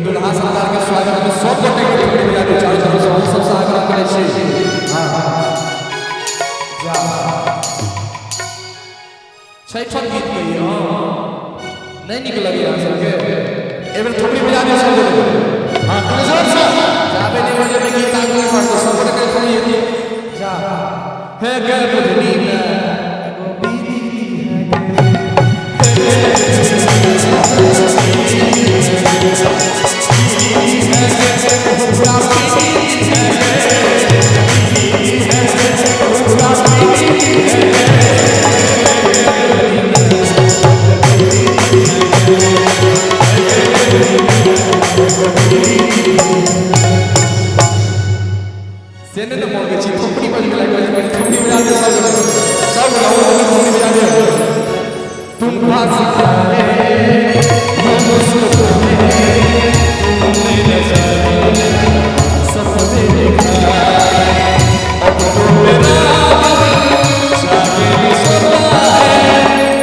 दुल्हा सरकार के स्वागत में सब गोटे के थोड़ी मिला के चारों तरफ से हम सब आग्रह करे छी। हां जा छठ गीत गई हां नहीं निकल गया सबके एबे थोड़ी मिला के सब हां जोर से जाबे नहीं बजे में गीत आगे पढ़ तो सब गोटे थोड़ी जा है के बुधनी में एगो बीती सेने तो बोल के छी थोड़ी बज गई थोड़ी बजा दे सब गाओ थोड़ी बजा दे तुम पास सिखाए हम सुखाए तुमने नजारे सपने दिखाए अब तो मेरा चाहे सदा है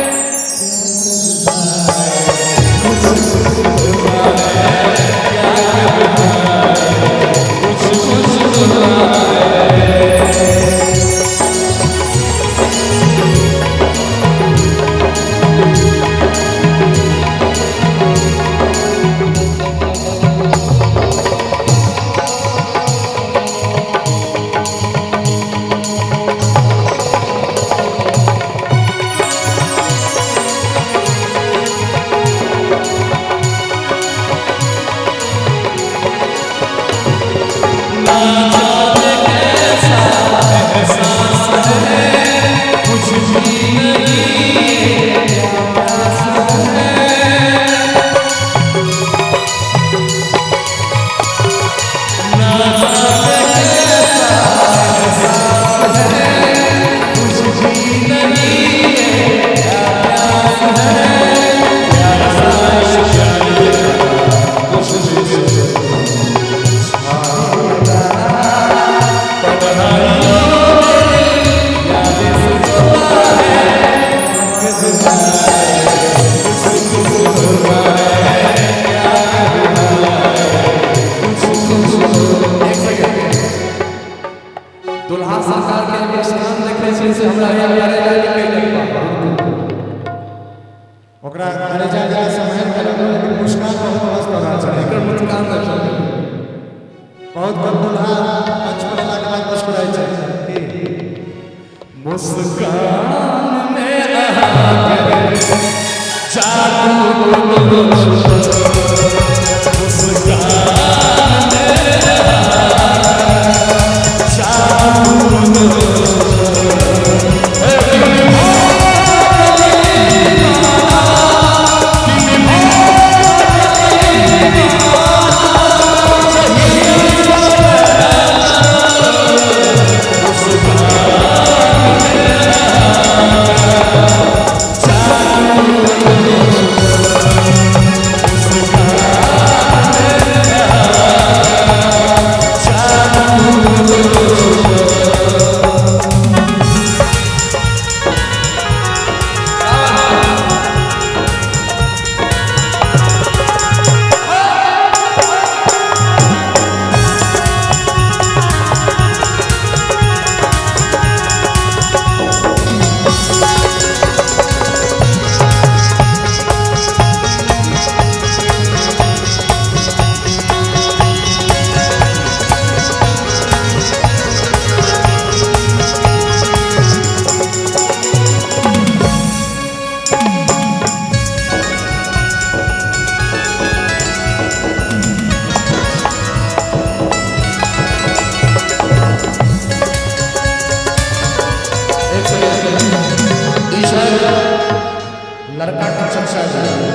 लड़का टेंशन से आ जाए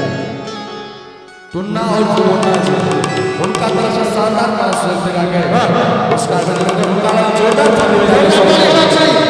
टुन्ना और फुलोना जी उनका तरफ से शानदार पास लगा के उसका उनका जोरदार